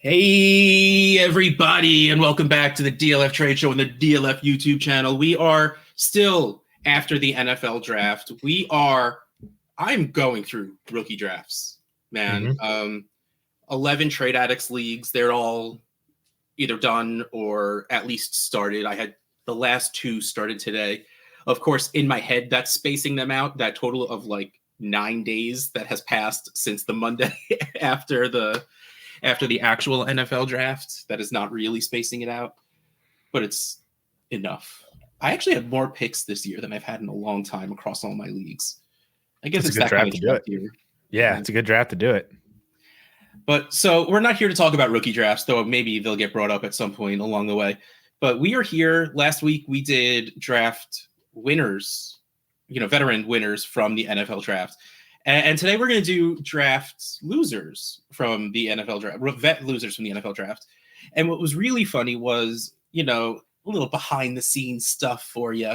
Hey, everybody, and welcome back to the DLF Trade Show and the DLF YouTube channel. We are still after the NFL draft. I'm going through rookie drafts, man. 11 Trade Addicts leagues. They're all either done or at least started. I had the last two started today. Of course, in my head, that's spacing them out. That total of like 9 days that has passed since the Monday after the actual NFL draft. That is not really spacing it out, but it's enough. I actually have more picks this year than I've had in a long time across all my leagues. I guess it's that kind of draft year. Yeah, it's a good draft to do it. But so we're not here to talk about rookie drafts, though maybe they'll get brought up at some point along the way. But we are here. Last week we did draft winners, veteran winners from the NFL draft. And today we're going to do draft losers from the NFL draft, vet losers from the NFL draft. And what was really funny was, a little behind the scenes stuff for you.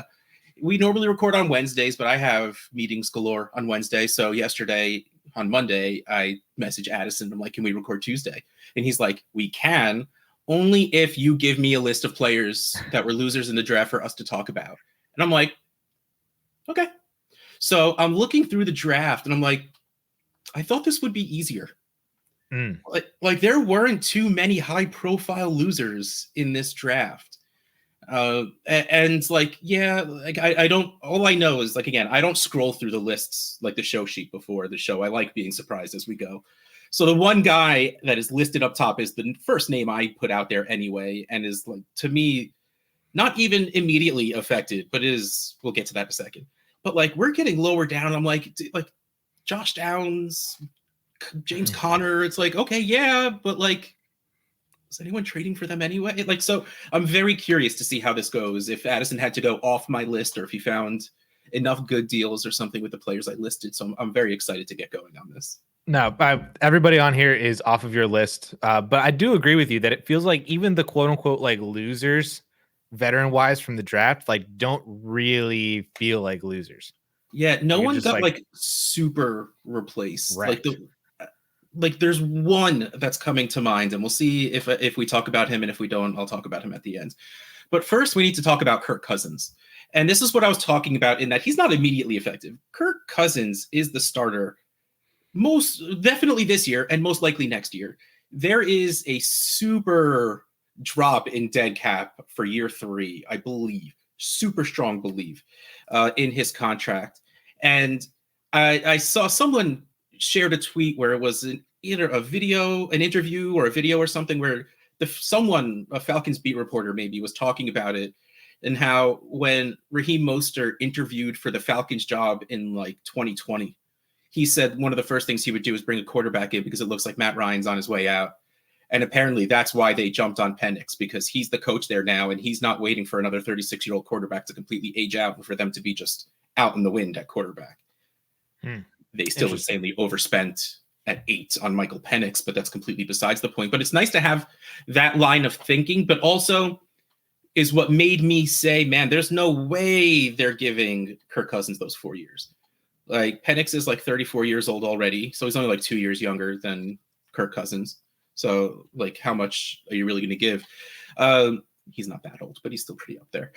We normally record on Wednesdays, but I have meetings galore on Wednesday. So yesterday on Monday, I messaged Addison. I'm like, can we record Tuesday? And he's like, we can, only if you give me a list of players that were losers in the draft for us to talk about. And I'm like, okay. So I'm looking through the draft and I'm like, I thought this would be easier. Like there weren't too many high profile losers in this draft. I don't, all I know is again, I don't scroll through the lists like the show sheet before the show. I like being surprised as we go. So the one guy that is listed up top is the first name I put out there anyway. And is to me, not even immediately affected, but we'll get to that in a second. But we're getting lower down. I'm like Josh Downs, James Conner. It's okay, yeah, but is anyone trading for them anyway? So I'm very curious to see how this goes. If Addison had to go off my list, or if he found enough good deals or something with the players I listed. So I'm very excited to get going on this. No, everybody on here is off of your list. But I do agree with you that it feels like even the quote unquote losers, veteran wise from the draft, don't really feel like losers. Yeah, no one got super replaced. Right. There's one that's coming to mind, and we'll see if we talk about him, and if we don't, I'll talk about him at the end. But first, we need to talk about Kirk Cousins. And this is what I was talking about in that he's not immediately effective. Kirk Cousins is the starter most definitely this year and most likely next year. There is a super drop in dead cap for year 3, I believe. Super strong belief in his contract. And I saw someone shared a tweet where it was either an interview or a video or something where a Falcons beat reporter maybe, was talking about it and how when Raheem Mostert interviewed for the Falcons job in 2020, he said one of the first things he would do is bring a quarterback in because it looks like Matt Ryan's on his way out. And apparently that's why they jumped on Penix, because he's the coach there now and he's not waiting for another 36-year-old quarterback to completely age out and for them to be just out in the wind at quarterback. They still insanely overspent at 8 on Michael Penix, but that's completely besides the point. But it's nice to have that line of thinking, but also is what made me say, man, there's no way they're giving Kirk Cousins those 4 years. Penix is 34 years old already, so he's only 2 years younger than Kirk Cousins. So how much are you really going to give? He's not that old, but he's still pretty up there.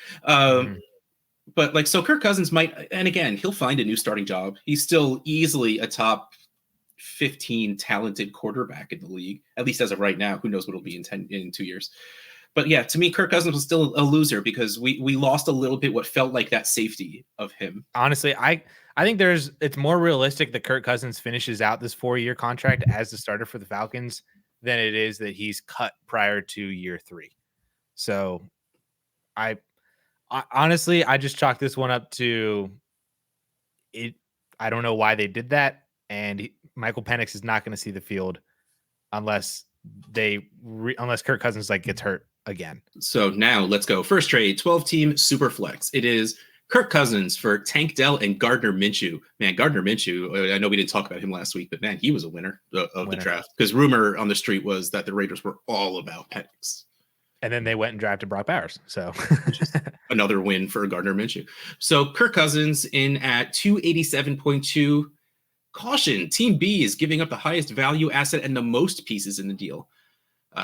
But so Kirk Cousins might, and again, he'll find a new starting job. He's still easily a top 15 talented quarterback in the league, at least as of right now. Who knows what it'll be in 2 years. But yeah, to me, Kirk Cousins was still a loser because we lost a little bit what felt like that safety of him. Honestly, I think it's more realistic that Kirk Cousins finishes out this 4-year contract as the starter for the Falcons than it is that he's cut prior to year 3. So I honestly, I just chalk this one up to it. I don't know why they did that. And Michael Penix is not going to see the field unless Kirk Cousins gets hurt again. So now let's go. First trade, 12-team super flex. It is Kirk Cousins for Tank Dell and Gardner Minshew. Man, Gardner Minshew, I know we didn't talk about him last week, but man, he was a winner of the draft, because rumor on the street was that the Raiders were all about Penix. And then they went and drafted Brock Bowers. So another win for Gardner Minshew. So Kirk Cousins in at 287.2. Caution, Team B is giving up the highest value asset and the most pieces in the deal.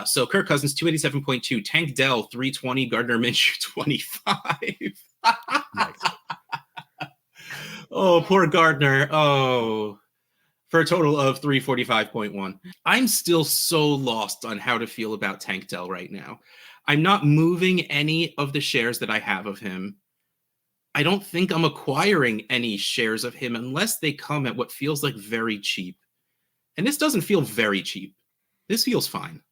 So Kirk Cousins, 287.2, Tank Dell, 320, Gardner Minshew, 25. Oh, poor Gardner. Oh, for a total of 345.1. I'm still so lost on how to feel about Tank Dell right now. I'm not moving any of the shares that I have of him. I don't think I'm acquiring any shares of him unless they come at what feels like very cheap. And this doesn't feel very cheap. This feels fine.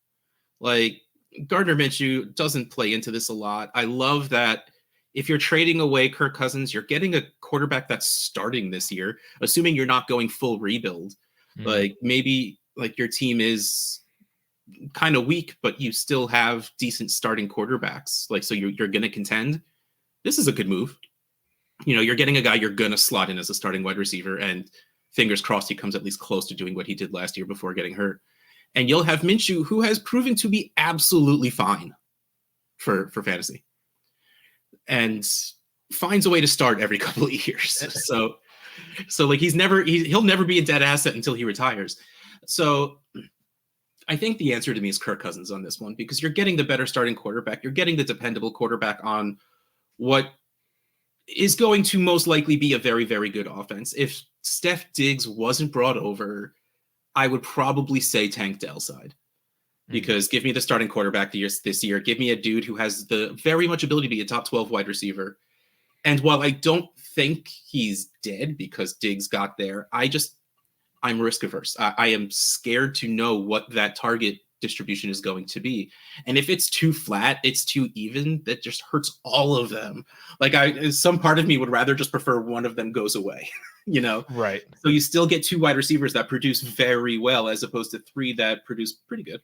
Like, Gardner Minshew doesn't play into this a lot. I love that if you're trading away Kirk Cousins, you're getting a quarterback that's starting this year, assuming you're not going full rebuild. Like, maybe like your team is kind of weak, but you still have decent starting quarterbacks. Like, so you're going to contend. This is a good move. You know, you're getting a guy you're going to slot in as a starting wide receiver, and fingers crossed he comes at least close to doing what he did last year before getting hurt. And you'll have Minshew, who has proven to be absolutely fine for fantasy and finds a way to start every couple of years. So like he'll never be a dead asset until he retires. So I think the answer to me is Kirk Cousins on this one, because you're getting the better starting quarterback. You're getting the dependable quarterback on what is going to most likely be a very, very good offense. If Steph Diggs wasn't brought over, I would probably say Tank Dell side, because give me the starting quarterback this year. Give me a dude who has the very much ability to be a top 12 wide receiver. And while I don't think he's dead because Diggs got there, I'm risk averse. I am scared to know what that target distribution is going to be. And if it's too flat, it's too even, that just hurts all of them. Like some part of me would rather just prefer one of them goes away, you know? Right. So you still get 2 wide receivers that produce very well, as opposed to 3 that produce pretty good.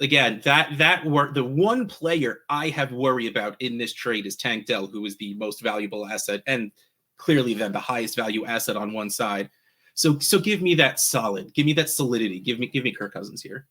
Again, the one player I have worry about in this trade is Tank Dell, who is the most valuable asset and clearly then the highest value asset on one side. So give me that solidity. Give me Kirk Cousins here.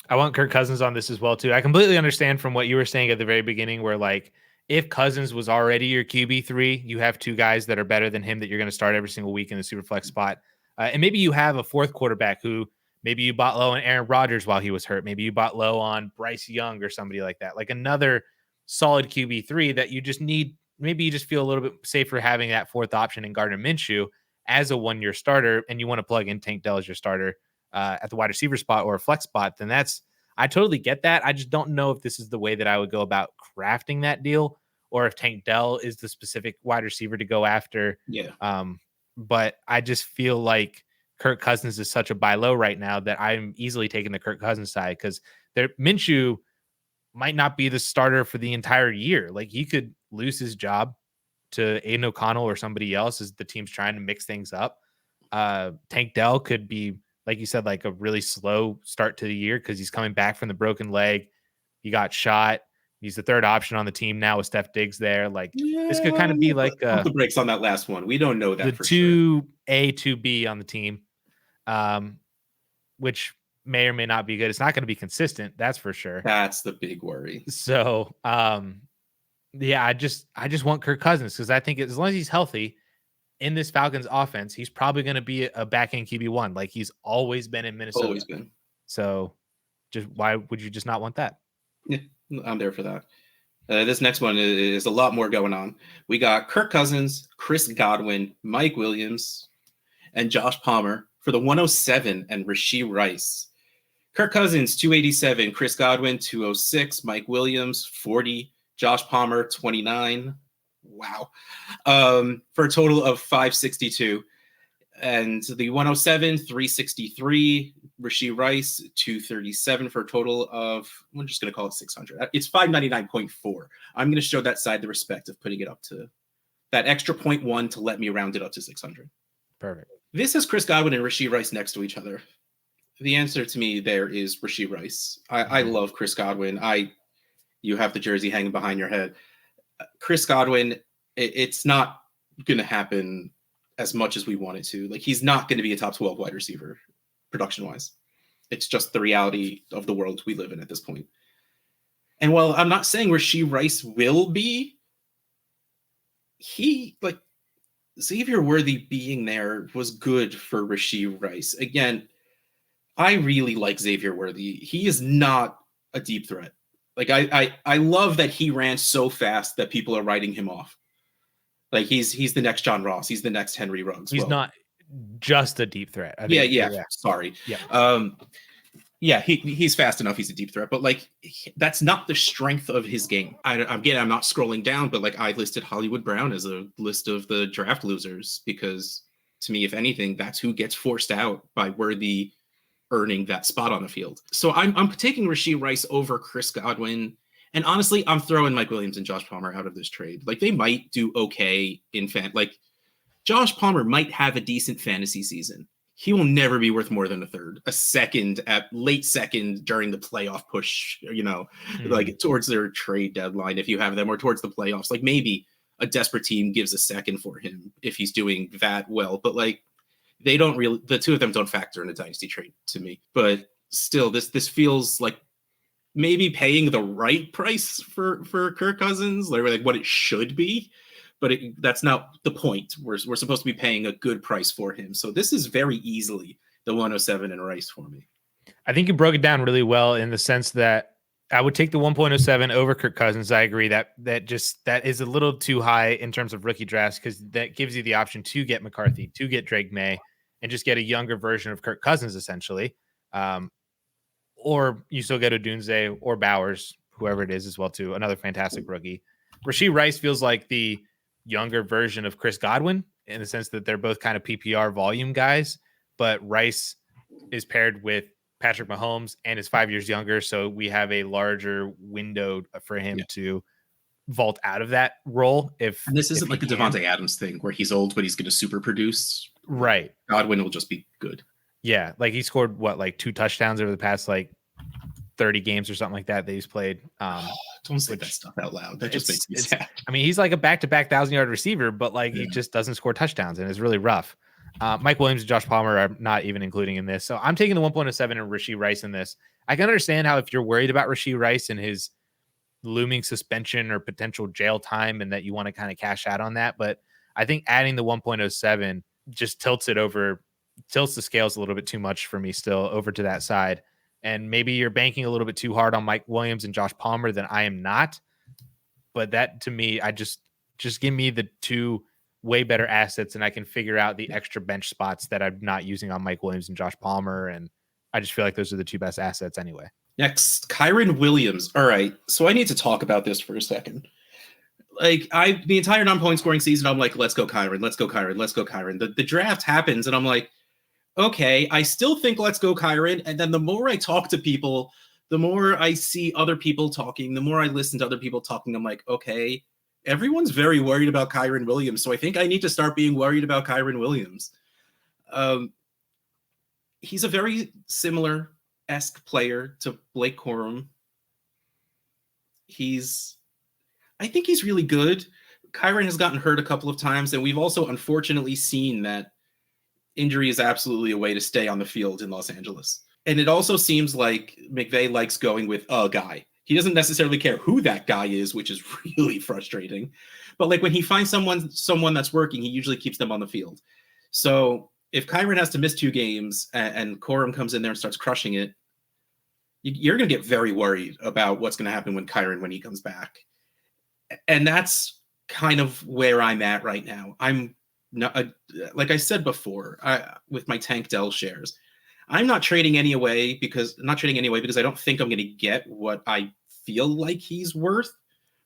I want Kirk Cousins on this as well too. I completely understand from what you were saying at the very beginning, where like if Cousins was already your QB3, you have 2 guys that are better than him that you're going to start every single week in the super flex spot. And maybe you have a 4th quarterback who maybe you bought low on Aaron Rodgers while he was hurt. Maybe you bought low on Bryce Young or somebody like that. Like another solid QB3 that you just need. Maybe you just feel a little bit safer having that 4th option in Gardner Minshew as a 1-year starter, and you want to plug in Tank Dell as your starter at the wide receiver spot or a flex spot, then I totally get that. I just don't know if this is the way that I would go about crafting that deal, or if Tank Dell is the specific wide receiver to go after. Yeah. But I just feel like Kirk Cousins is such a buy low right now that I'm easily taking the Kirk Cousins side, because Minshew might not be the starter for the entire year. Like he could lose his job to Aiden O'Connell or somebody else as the team's trying to mix things up. Tank Dell could be, like you said, like a really slow start to the year because he's coming back from the broken leg. He got shot. He's the 3rd option on the team now with Steph Diggs there. Like this could kind of be like pump the brakes on that last one. We don't know that the for sure. 2A, 2B on the team, which may or may not be good. It's not going to be consistent. That's for sure. That's the big worry. So, yeah, I just want Kirk Cousins, because I think as long as he's healthy in this Falcons offense, he's probably going to be a back end QB1 like he's always been in Minnesota. Always been. So just why would you just not want that? Yeah, I'm there for that. This next one is a lot more going on. We got Kirk Cousins, Chris Godwin, Mike Williams, and Josh Palmer for the 107 and Rashee Rice. Kirk Cousins, 287, Chris Godwin, 206, Mike Williams, 40, Josh Palmer, 29. Wow. For a total of 562. And the 107, 363, Rashee Rice, 237 for a total of, I'm just going to call it 600. It's 599.4. I'm going to show that side the respect of putting it up to that extra 0.1 to let me round it up to 600. Perfect. This is Chris Godwin and Rashee Rice next to each other. The answer to me there is Rashee Rice. I love Chris Godwin. You have the jersey hanging behind your head. Chris Godwin, it's not going to happen as much as we want it to. Like, he's not going to be a top 12 wide receiver production-wise. It's just the reality of the world we live in at this point. And while I'm not saying Rashee Rice will be, Xavier Worthy being there was good for Rashee Rice. Again, I really like Xavier Worthy. He is not a deep threat. Like I love that he ran so fast that people are writing him off. Like he's the next John Ross. He's the next Henry Ruggs. He's not just a deep threat. I think, yeah. Sorry. Yeah. Yeah, he's fast enough. He's a deep threat, but like that's not the strength of his game. I'm not scrolling down, but like I listed Hollywood Brown as a list of the draft losers because to me, if anything, that's who gets forced out by Worthy earning that spot on the field. So I'm taking Rashee Rice over Chris Godwin. And honestly, I'm throwing Mike Williams and Josh Palmer out of this trade. Like they might do okay in like Josh Palmer might have a decent fantasy season. He will never be worth more than a third, a second, at late second during the playoff push, like towards their trade deadline, if you have them, or towards the playoffs. Like maybe a desperate team gives a second for him if he's doing that well. But like they don't really, the two of them don't factor in a dynasty trade to me. But still, this feels like maybe paying the right price for Kirk Cousins, like what it should be. But that's not the point. We're supposed to be paying a good price for him. So this is very easily the 107 and Rice for me. I think you broke it down really well in the sense that I would take the 1.07 over Kirk Cousins. I agree that is a little too high in terms of rookie drafts because that gives you the option to get McCarthy, to get Drake May, and just get a younger version of Kirk Cousins, essentially. Or you still get Odunze or Bowers, whoever it is as well, too. Another fantastic rookie. Rashee Rice feels like the younger version of Chris Godwin in the sense that they're both kind of PPR volume guys, but Rice is paired with Patrick Mahomes and is 5 years younger. So we have a larger window for him to vault out of that role. And this isn't like the Devontae Adams thing where he's old, but he's going to super produce. Right. Godwin will just be good. Yeah. Like he scored like 2 touchdowns over the past 30 games or something like that he's played. Don't say that stuff out loud. That just makes me sad. I mean, he's like a back-to-back 1,000-yard receiver, but he just doesn't score touchdowns, and it's really rough. Mike Williams and Josh Palmer are not even including in this. So I'm taking the 1.07 and Rashee Rice in this. I can understand how if you're worried about Rashee Rice and his looming suspension or potential jail time and that you want to kind of cash out on that. But I think adding the 1.07 just tilts the scales a little bit too much for me still over to that side. And maybe you're banking a little bit too hard on Mike Williams and Josh Palmer than I am not. But that to me, I just give me the two way better assets and I can figure out the extra bench spots that I'm not using on Mike Williams and Josh Palmer. And I just feel like those are the two best assets anyway. Next, Kyren Williams. All right. So I need to talk about this for a second. Like the entire non-point scoring season, I'm like, let's go Kyren, let's go Kyren, let's go Kyren. The draft happens and I'm like, okay, I still think let's go Kyren. And then the more I talk to people, the more I see other people talking, the more I listen to other people talking, I'm like, okay, everyone's very worried about Kyren Williams. So I think I need to start being worried about Kyren Williams. He's a very similar-esque player to Blake Corum. I think he's really good. Kyren has gotten hurt a couple of times, and we've also unfortunately seen that injury is absolutely a way to stay on the field in Los Angeles. And it also seems like McVay likes going with a guy. He doesn't necessarily care who that guy is, which is really frustrating. But like when he finds someone that's working, he usually keeps them on the field. So if Kyren has to miss 2 games and Corum comes in there and starts crushing it, you're going to get very worried about what's going to happen when he comes back. And that's kind of where I'm at right now. I'm not, like I said before, with my Tank Dell shares, I'm not trading any away because I don't think I'm going to get what I feel like he's worth.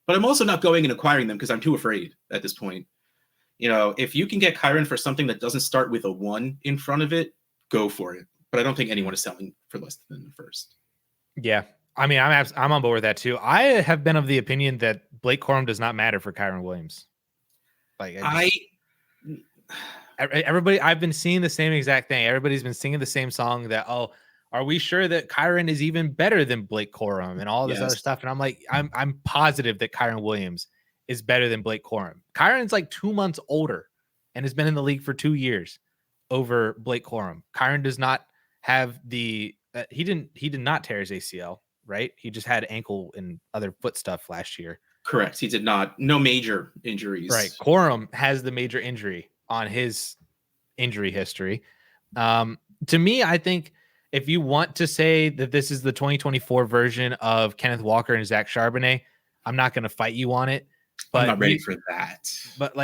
But I'm also not going and acquiring them because I'm too afraid at this point. If you can get Kyren for something that doesn't start with a 1 in front of it, go for it. But I don't think anyone is selling for less than the first. Yeah. I mean, I'm on board with that too. I have been of the opinion that Blake Corum does not matter for Kyren Williams. Everybody, I've been seeing the same exact thing. Everybody's been singing the same song that, are we sure that Kyren is even better than Blake Corum and all this other stuff? And I'm like, I'm positive that Kyren Williams is better than Blake Corum. Kyren's like 2 months older and has been in the league for 2 years over Blake Corum. Kyren does not have he did not tear his ACL, right? He just had ankle and other foot stuff last year. Correct. He did not. No major injuries. Right. Corum has the major injury on his injury history. To me, I think if you want to say that this is the 2024 version of Kenneth Walker and Zach Charbonnet, I'm not going to fight you on it. But I'm not ready for that. But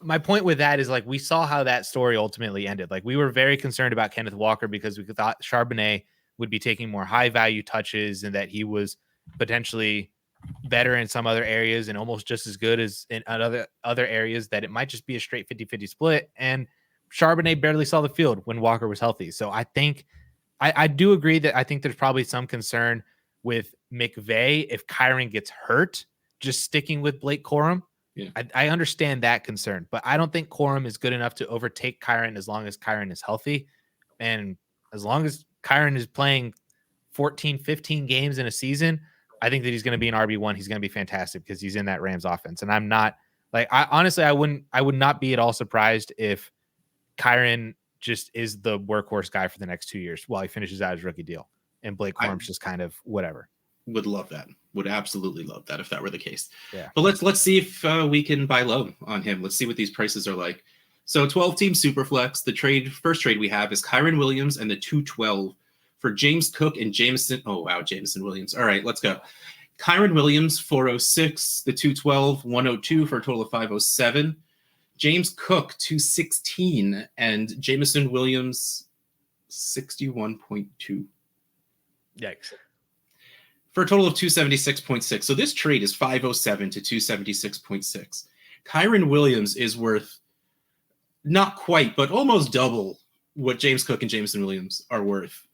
my point with that is like we saw how that story ultimately ended. Like we were very concerned about Kenneth Walker because we thought Charbonnet would be taking more high value touches and that he was potentially better in some other areas and almost just as good as in other areas, that it might just be a straight 50-50 split. And Charbonnet barely saw the field when Walker was healthy. So I think I do agree that I think there's probably some concern with McVay if Kyren gets hurt, just sticking with Blake Corum. Yeah. I understand that concern, but I don't think Corum is good enough to overtake Kyren as long as Kyren is healthy. And as long as Kyren is playing 14, 15 games in a season, I think that he's going to be an RB1. He's going to be fantastic because he's in that Rams offense. And I'm not like, I would not be at all surprised if Kyren just is the workhorse guy for the next 2 years while he finishes out his rookie deal. And Blake Corum's just kind of whatever. Would love that. Would absolutely love that if that were the case. Yeah. But let's see if we can buy low on him. Let's see what these prices are like. So 12-team Superflex. The first trade we have is Kyren Williams and the 212 for James Cook and Jameson. Oh wow, Jameson Williams. All right, let's go. Kyren Williams 406, the 212 102 for a total of 507. James Cook 216 and Jameson Williams 61.2. Yikes. For a total of 276.6. So this trade is 507 to 276.6. Kyren Williams is worth not quite, but almost double what James Cook and Jameson Williams are worth.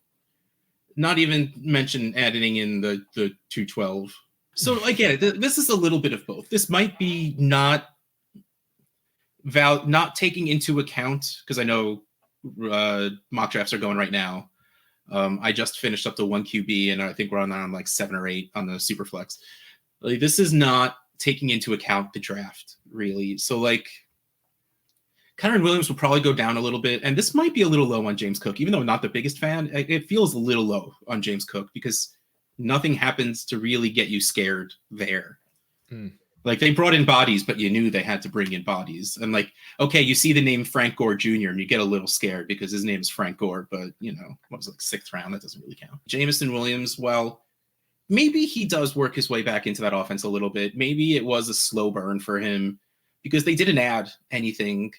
Not even mention adding in the 212. So again, this is a little bit of both. This might be not taking into account, because I know mock drafts are going right now. I just finished up the 1 QB, and I think we're on like 7 or 8 on the Superflex. Like, this is not taking into account the draft, really. So, like, Kyren Williams will probably go down a little bit, and this might be a little low on James Cook, even though I'm not the biggest fan. It feels a little low on James Cook because nothing happens to really get you scared there. Like, they brought in bodies, but you knew they had to bring in bodies. And like, okay, you see the name Frank Gore Jr. and you get a little scared because his name is Frank Gore, but you know, what was it, like 6th round? That doesn't really count. Jameson Williams, well, maybe he does work his way back into that offense a little bit. Maybe it was a slow burn for him because they didn't add anything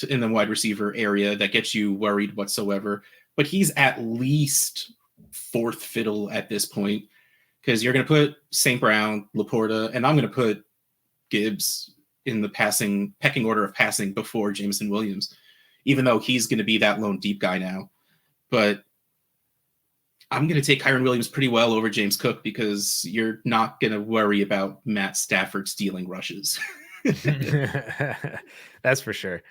in the wide receiver area that gets you worried whatsoever. But he's at least 4th fiddle at this point, because you're going to put St. Brown, Laporta, and I'm going to put Gibbs in the pecking order of passing before Jameson Williams, even though he's going to be that lone deep guy now. But I'm going to take Kyren Williams pretty well over James Cook because you're not going to worry about Matt Stafford stealing rushes. That's for sure.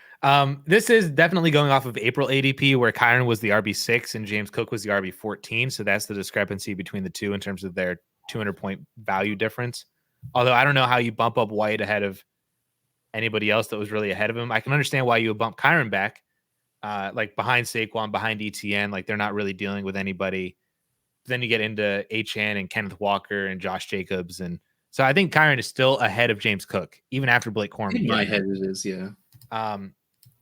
This is definitely going off of April ADP, where Kyren was the RB6 and James Cook was the RB14. So that's the discrepancy between the two in terms of their 200-point value difference. Although I don't know how you bump up White ahead of anybody else that was really ahead of him. I can understand why you would bump Kyren back, like behind Saquon, behind ETN. Like, they're not really dealing with anybody. Then you get into HN and Kenneth Walker and Josh Jacobs. And so I think Kyren is still ahead of James Cook, even after Blake Corum. In my head, it is, yeah.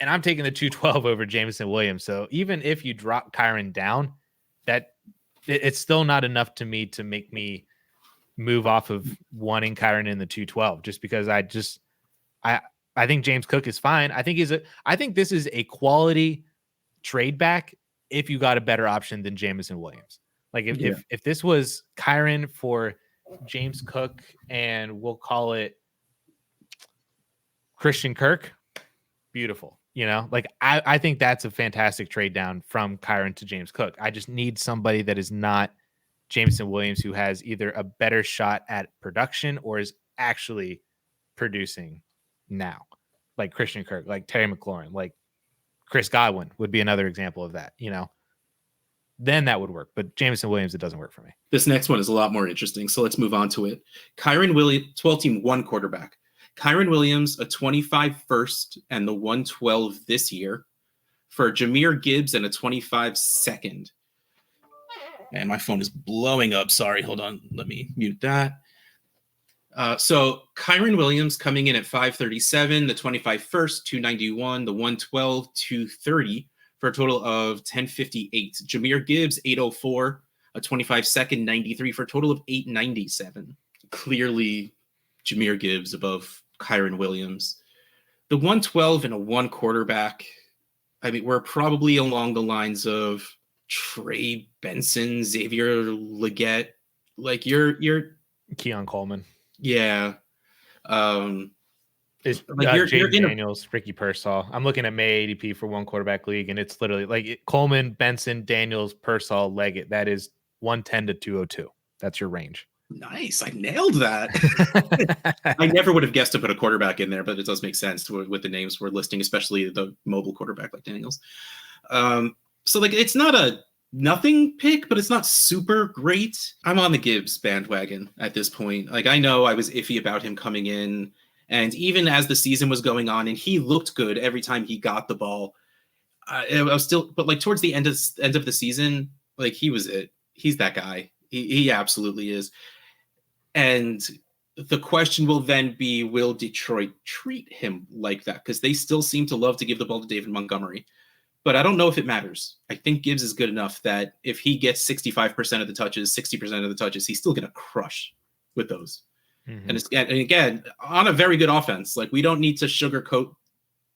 And I'm taking the 212 over Jameson Williams. So even if you drop Kyren down, that it's still not enough to me to make me move off of wanting Kyren in the 212, just because I think James Cook is fine. I think this is a quality trade back if you got a better option than Jameson Williams. Like if this was Kyren for James Cook and we'll call it Christian Kirk, beautiful. You know, like I think that's a fantastic trade down from Kyren to James Cook. I just need somebody that is not Jameson Williams, who has either a better shot at production or is actually producing now, like Christian Kirk, like Terry McLaurin, like Chris Godwin would be another example of that, you know. Then that would work. But Jameson Williams, it doesn't work for me. This next one is a lot more interesting, so let's move on to it. Kyren Williams, 12-team, 1 quarterback. Kyren Williams, a 25 first and the 112 this year for Zamir Gibbs and a 25 second. And my phone is blowing up. Sorry, hold on. Let me mute that. So Kyren Williams coming in at 537, the 25 first, 291, the 112, 230 for a total of 1058. Zamir Gibbs, 804, a 25-second 93 for a total of 897. Clearly, Zamir Gibbs above Kyren Williams. The 112 and a one quarterback, I mean, we're probably along the lines of Trey Benson, Xavier Legette. Like you're Keon Coleman. Yeah. It's like Jaden Daniels, Ricky Pearsall. I'm looking at May ADP for one quarterback league, and it's literally like Coleman, Benson, Daniels, Pearsall, Leggett. That is 110 to 202. That's your range. Nice. I nailed that. I never would have guessed to put a quarterback in there, but it does make sense with the names we're listing, especially the mobile quarterback like Daniels. So like it's not a nothing pick, but it's not super great. I'm on the Gibbs bandwagon at this point. Like I know I was iffy about him coming in, and even as the season was going on, and he looked good every time he got the ball. I was still, but like towards the end of the season, like he was it. He's that guy. He absolutely is. And the question will then be, will Detroit treat him like that? Because they still seem to love to give the ball to David Montgomery. But I don't know if it matters. I think Gibbs is good enough that if he gets 65% of the touches, 60% of the touches, he's still going to crush with those. Mm-hmm. And again, on a very good offense. Like we don't need to sugarcoat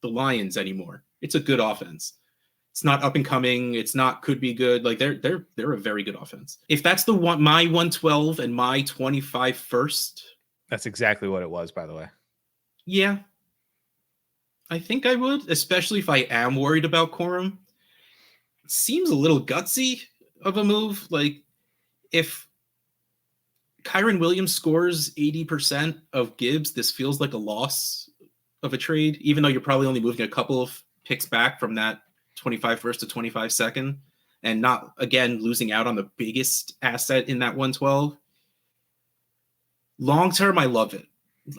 the Lions anymore. It's a good offense. It's not up and coming. It's not could be good. Like they're a very good offense. If that's the one, my 112 and my 25 first. That's exactly what it was, by the way. Yeah. I think I would, especially if I am worried about Corum. It seems a little gutsy of a move. Like if Kyren Williams scores 80% of Gibbs, this feels like a loss of a trade, even though you're probably only moving a couple of picks back from that 25 first to 25 second, and not again losing out on the biggest asset in that 112. Long term, I love it.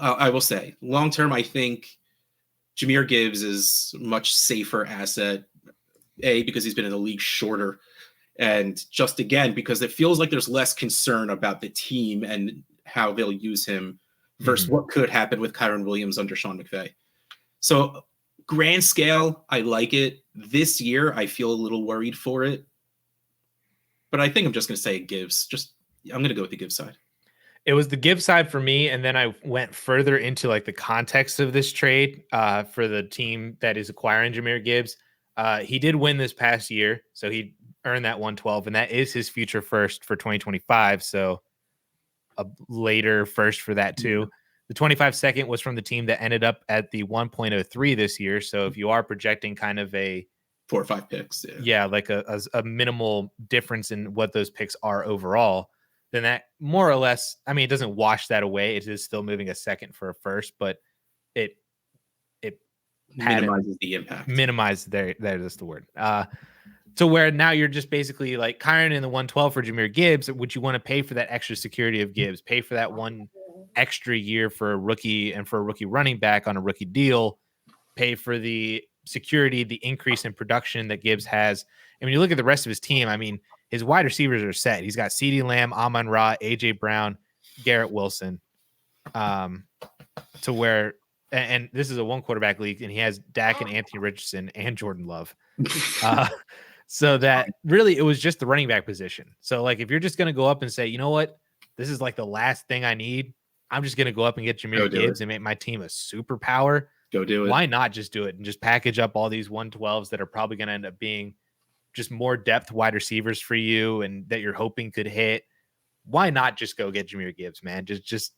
I will say, long term, I think Zamir Gibbs is a much safer asset. A, because he's been in the league shorter, and just again because it feels like there's less concern about the team and how they'll use him versus what could happen with Kyren Williams under Sean McVay. So grand scale, I like it. This year, I feel a little worried for it. But I think I'm just going to say Gibbs. I'm going to go with the Gibbs side. It was the Gibbs side for me, and then I went further into like the context of this trade for the team that is acquiring Zamir Gibbs. He did win this past year, so he earned that 112, and that is his future first for 2025. So a later first for that too. Yeah. The 25 second was from the team that ended up at the 1.03 this year. So if you are projecting kind of a 4 or 5 picks, like a minimal difference in what those picks are overall, then that more or less, I mean, it doesn't wash that away. It is still moving a second for a first, but it minimizes the impact. Minimize that's the word. So where now you're just basically like Kyren in the 112 for Zamir Gibbs, would you want to pay for that extra security of Gibbs, pay for that one extra year for a rookie and for a rookie running back on a rookie deal, pay for the security, the increase in production that Gibbs has. And when you look at the rest of his team, I mean, his wide receivers are set. He's got CeeDee Lamb, Amon-Ra, AJ Brown, Garrett Wilson, to where, and this is a one quarterback league, and he has Dak and Anthony Richardson and Jordan Love. So that really, it was just the running back position. So like, if you're just going to go up and say, you know what, this is like the last thing I need, I'm just going to go up and get Zamir Gibbs and make my team a superpower. Go do it. Why not just do it and just package up all these 112s that are probably going to end up being just more depth wide receivers for you and that you're hoping could hit? Why not just go get Zamir Gibbs, man? Just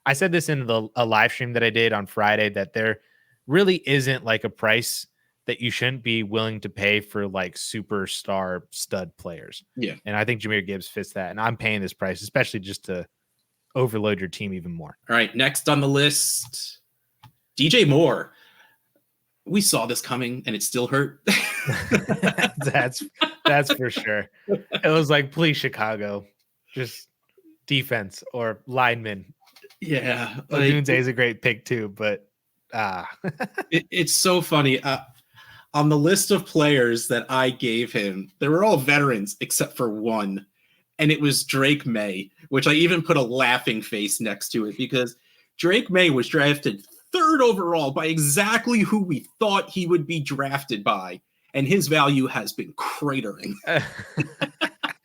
I said this in a live stream that I did on Friday, that there really isn't like a price that you shouldn't be willing to pay for like superstar stud players. Yeah. And I think Zamir Gibbs fits that. And I'm paying this price, especially just to overload your team even more. All right. Next on the list, DJ Moore. We saw this coming and it still hurt. That's for sure. It was like, please, Chicago, just defense or lineman. Yeah. Odunze is a great pick too, but it's so funny. On the list of players that I gave him, they were all veterans except for one. And it was Drake May, which I even put a laughing face next to it because Drake May was drafted 3rd overall by exactly who we thought he would be drafted by. and his value has been cratering.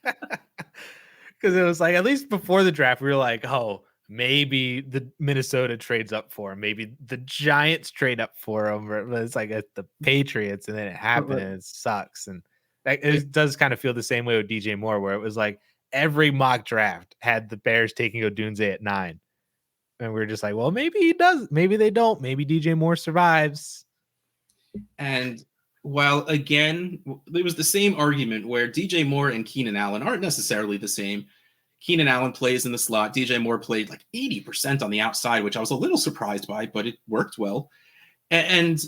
Because it was like, at least before the draft, we were like, oh, maybe the Minnesota trades up for him. Maybe the Giants trade up for him. But it's like the Patriots, and then it happened, and it sucks. And it does kind of feel the same way with DJ Moore, where it was like every mock draft had the Bears taking Odunze at 9. And we were just like, well, maybe he does. Maybe they don't. Maybe DJ Moore survives. And while, again, it was the same argument where DJ Moore and Keenan Allen aren't necessarily the same. Keenan Allen plays in the slot. DJ Moore played like 80% on the outside, which I was a little surprised by, but it worked well. And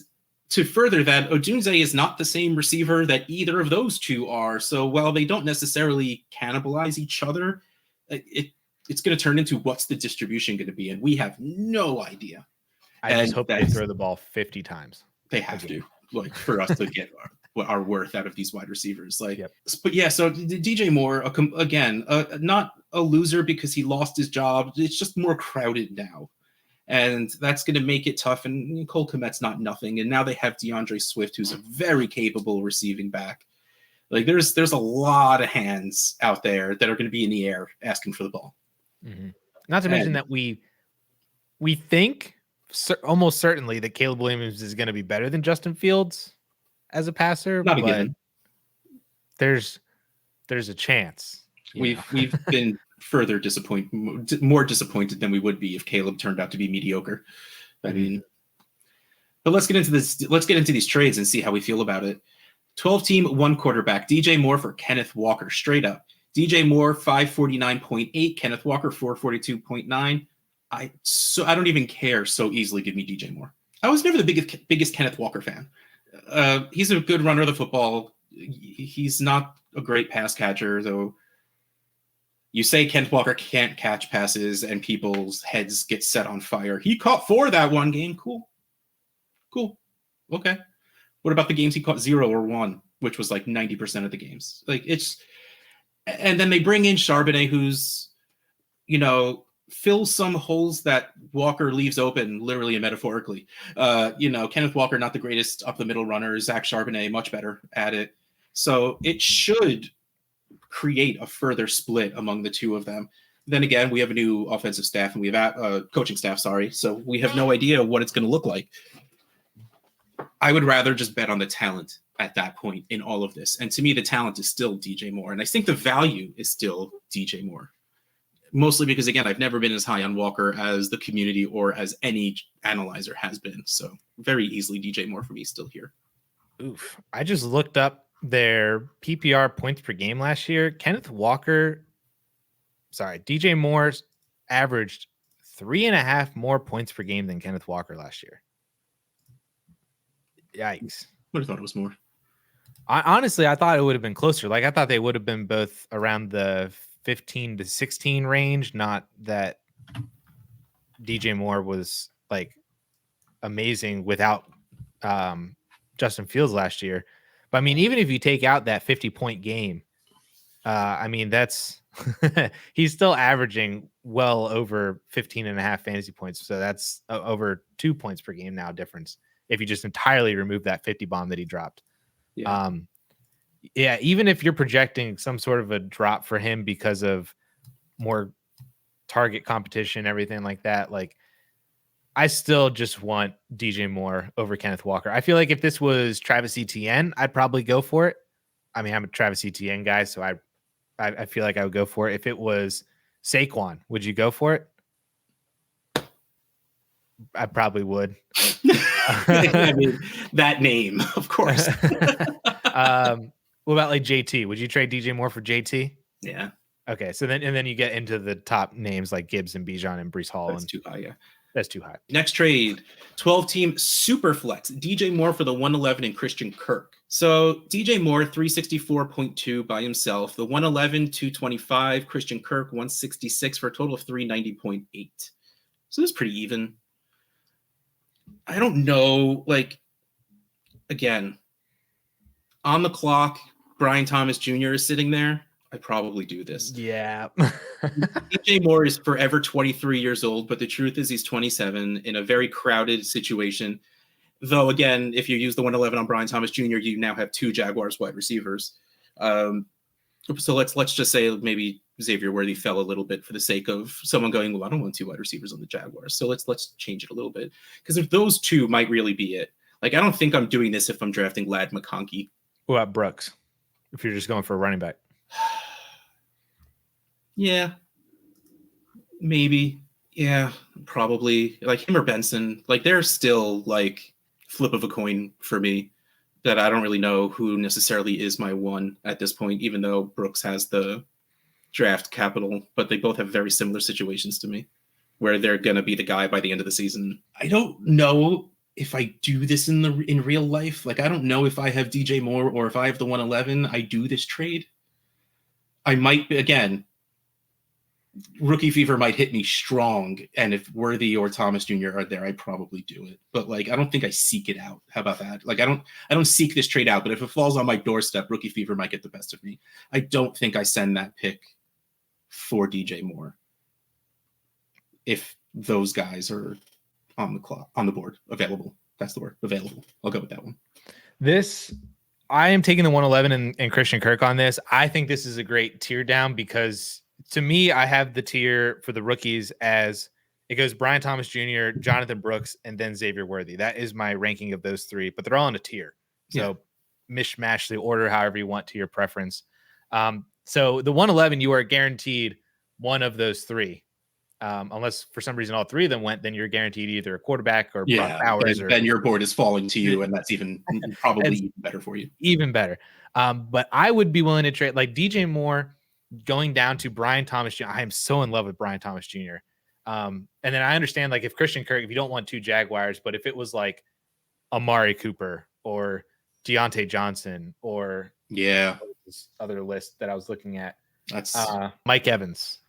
to further that, Odunze is not the same receiver that either of those two are. So while they don't necessarily cannibalize each other, it's going to turn into what's the distribution going to be, and we have no idea. I just hope they throw the ball 50 times. They have to, like, for us to get our worth out of these wide receivers. Like, But yeah, so DJ Moore, again, not a loser because he lost his job. It's just more crowded now, and that's going to make it tough. And Cole Kmet's not nothing, and now they have DeAndre Swift, who's a very capable receiving back. Like, there's a lot of hands out there that are going to be in the air asking for the ball. Mm-hmm. Not to mention that we think almost certainly that Caleb Williams is going to be better than Justin Fields as a passer. Not a given. There's a chance. We've been more disappointed than we would be if Caleb turned out to be mediocre. I mean, but let's get into this. Let's get into these trades and see how we feel about it. 12-team, 1 quarterback. DJ Moore for Kenneth Walker, straight up. DJ Moore 549.8, Kenneth Walker 442.9. I don't even care. So easily give me DJ Moore. I was never the biggest Kenneth Walker fan. He's a good runner of the football. He's not a great pass catcher, though. You say Kenneth Walker can't catch passes and people's heads get set on fire. He caught 4 that one game. Cool. Okay. What about the games he caught 0 or 1, which was like 90% of the games? Like, and then they bring in Charbonnet, who's, fills some holes that Walker leaves open, literally and metaphorically. Kenneth Walker, not the greatest up the middle runner. Zach Charbonnet, much better at it. So it should create a further split among the two of them. Then again, we have a new offensive staff and we have coaching staff. So we have no idea what it's going to look like. I would rather just bet on the talent at that point in all of this. And to me, the talent is still DJ Moore. And I think the value is still DJ Moore. Mostly because, again, I've never been as high on Walker as the community or as any analyzer has been. So very easily DJ Moore for me still here. Oof. I just looked up their PPR points per game last year. DJ Moore averaged 3.5 more points per game than Kenneth Walker last year. Yikes. Would have thought it was more. Honestly, I thought it would have been closer. Like, I thought they would have been both around the 15 to 16 range, not that DJ Moore was like amazing without Justin Fields last year. But I mean, even if you take out that 50-point game, that's he's still averaging well over 15.5 fantasy points. So that's over 2 points per game now difference if you just entirely remove that 50 bomb that he dropped. Even if you're projecting some sort of a drop for him because of more target competition, everything like that, like, I still just want DJ Moore over Kenneth Walker. I feel like if this was Travis Etienne, I'd probably go for it. I mean, I'm a Travis Etienne guy, so I feel like I would go for it. If it was Saquon, would you go for it? I probably would. I mean, that name, of course. What about like JT? Would you trade DJ Moore for JT? Yeah. Okay, so then you get into the top names like Gibbs and Bijan and Breece Hall. That's too high, yeah. That's too high. Next trade, 12-team super flex. DJ Moore for the 111 and Christian Kirk. So DJ Moore, 364.2 by himself. The 111, 225. Christian Kirk, 166 for a total of 390.8. So it's pretty even. I don't know. Like, again, on the clock, Brian Thomas Jr. is sitting there. I'd probably do this. Yeah. DJ Moore is forever 23 years old, but the truth is he's 27 in a very crowded situation. Though again, if you use the 111 on Brian Thomas Jr., you now have 2 Jaguars wide receivers. So let's just say maybe Xavier Worthy fell a little bit for the sake of someone going, well, I don't want 2 wide receivers on the Jaguars. So let's change it a little bit, because if those 2 might really be it. Like, I don't think I'm doing this if I'm drafting Ladd McConkey. What about Brooks? If you're just going for a running back. Yeah, maybe. Yeah, probably. Like him or Benson. Like, they're still like flip of a coin for me, that I don't really know who necessarily is my one at this point, even though Brooks has the draft capital, but they both have very similar situations to me, where they're going to be the guy by the end of the season. I don't know if I do this in real life. Like, I don't know if I have DJ Moore or if I have the 111, I do this trade. I might, again, rookie fever might hit me strong, and if Worthy or Thomas Jr. are there, I'd probably do it. But like, I don't think I seek it out. How about that? Like, I don't seek this trade out, but if it falls on my doorstep, rookie fever might get the best of me. I don't think I send that pick for DJ Moore if those guys are on the board, available. That's the word, available. I'll go with that one. I am taking the 111 and Christian Kirk on this. I think this is a great tier down, because to me, I have the tier for the rookies as it goes Brian Thomas Jr., Jonathan Brooks, and then Xavier Worthy. That is my ranking of those 3, but they're all in a tier. So mishmash the order however you want to your preference. So the 111, you are guaranteed one of those 3. Unless for some reason all 3 of them went, then you're guaranteed either a quarterback or Brock Bowers. Then your board is falling to you, and that's even probably even better for you. Even better. But I would be willing to trade like DJ Moore going down to Brian Thomas Jr. I am so in love with Brian Thomas Jr. And then I understand, like, if Christian Kirk, if you don't want 2 Jaguars, but if it was like Amari Cooper or Deontay Johnson or this other list that I was looking at, that's Mike Evans,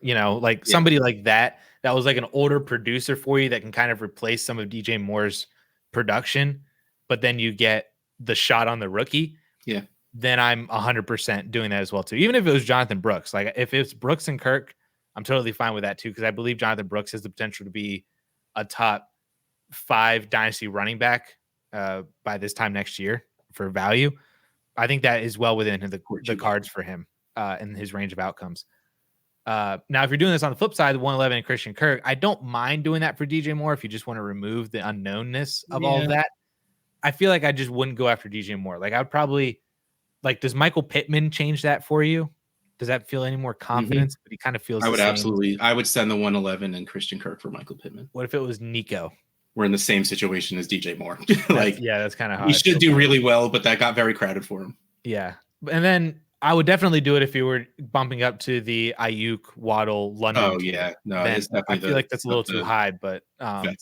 somebody like that was like an older producer for you that can kind of replace some of DJ Moore's production, but then you get the shot on the rookie. Yeah. Then I'm 100% doing that as well too. Even if it was Jonathan Brooks, like if it's Brooks and Kirk, I'm totally fine with that too, because I believe Jonathan Brooks has the potential to be a top 5 dynasty running back by this time next year for value. I think that is well within the cards for him and his range of outcomes. Now, if you're doing this on the flip side, the 111 and Christian Kirk, I don't mind doing that for DJ Moore if you just want to remove the unknownness of all of that. I feel like I just wouldn't go after DJ Moore. Like, I would probably. Like, does Michael Pittman change that for you? Does that feel any more confidence? But he kind of feels. I would send the 111 and Christian Kirk for Michael Pittman. What if it was Nico? We're in the same situation as DJ Moore. That's kind of how he should do really well, but that got very crowded for him. Yeah, and then I would definitely do it if you were bumping up to the Ayuk, Waddle, London. Oh yeah, no, it's definitely. I feel like that's a little too high, but if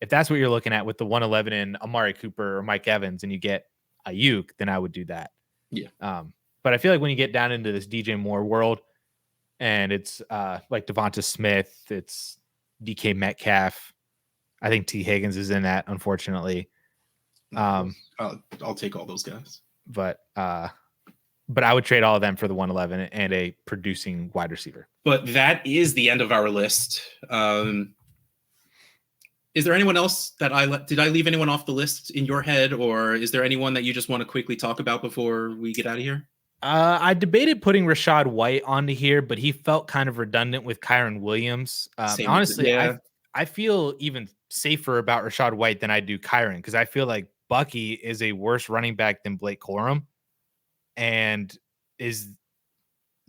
that's what you're looking at with the 111 and Amari Cooper or Mike Evans, and you get Ayuk, then I would do that. Yeah. But I feel like when you get down into this DJ Moore world, and it's like Devonta Smith, it's DK Metcalf. I think T. Higgins is in that, unfortunately. I'll take all those guys. But I would trade all of them for the 111 and a producing wide receiver. But that is the end of our list. Is there anyone else that did I leave anyone off the list in your head, or is there anyone that you just want to quickly talk about before we get out of here? I debated putting Rachaad White onto here, but he felt kind of redundant with Kyren Williams. Honestly, I feel even safer about Rachaad White than I do Kyren, because I feel like Bucky is a worse running back than Blake Corum, and is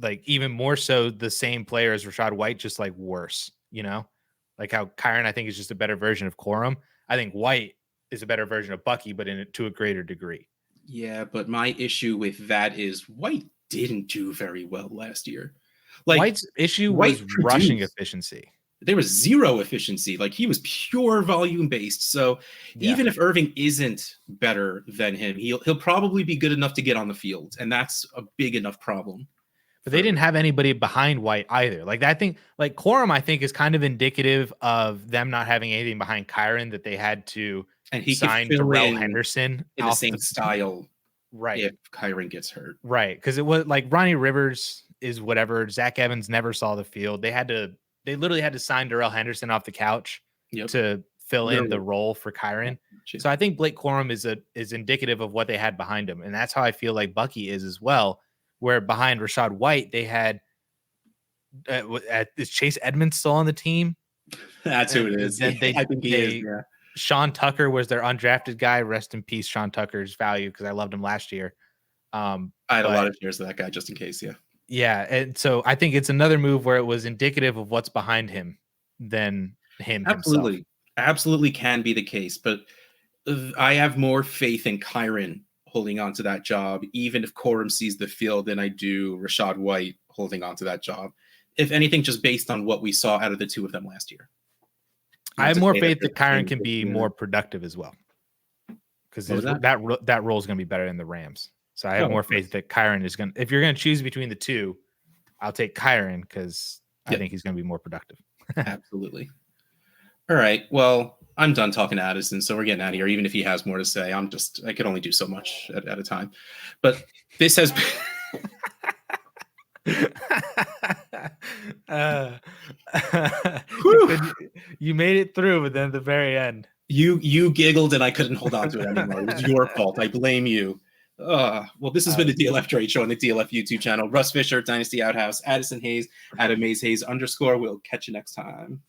like even more so the same player as Rachaad White, just like worse, Like how Kyren, I think, is just a better version of Corum. I think White is a better version of Bucky, but to a greater degree. Yeah, but my issue with that is White didn't do very well last year. Like, White's issue was rushing efficiency. There was zero efficiency. Like, he was pure volume based. So even if Irving isn't better than him, he'll probably be good enough to get on the field, and that's a big enough problem. But they didn't have anybody behind White either. Like, I think, like, Corum, I think, is kind of indicative of them not having anything behind Kyren, that they had to sign Darrell Henderson in the same style, right? If Kyren gets hurt, right? Because it was like Ronnie Rivers is whatever. Zach Evans never saw the field. They literally had to sign Darrell Henderson off the couch to fill in the role for Kyren. Sure. So I think Blake Corum is indicative of what they had behind him. And that's how I feel like Bucky is as well, where behind Rachaad White, they had is Chase Edmonds still on the team? That's who it is. Then I think he is. Yeah. Sean Tucker was their undrafted guy. Rest in peace, Sean Tucker's value, because I loved him last year. I had a lot of shares of that guy just in case. Yeah. Yeah. And so I think it's another move where it was indicative of what's behind him than him Absolutely. himself. Absolutely can be the case. But I have more faith in Kyren holding on to that job, even if Corum sees the field, than I do Rachaad White holding on to that job. If anything, just based on what we saw out of the two of them last year. I have more faith that Kyren can be more productive as well, because that role is going to be better in the Rams. So I have more faith that Kyren is going to, if you're going to choose between the two, I'll take Kyren because I think he's going to be more productive. Absolutely. All right. Well, I'm done talking to Addison, so we're getting out of here. Even if he has more to say, I could only do so much at a time. But this has been... You made it through, but then at the very end, you giggled and I couldn't hold on to it anymore. It was your fault. I blame you. Well, this has been the DLF Trade Show on the DLF YouTube channel. Russ Fisher, Dynasty Outhouse, Addison Hayes, Adam Hayes _. We'll catch you next time.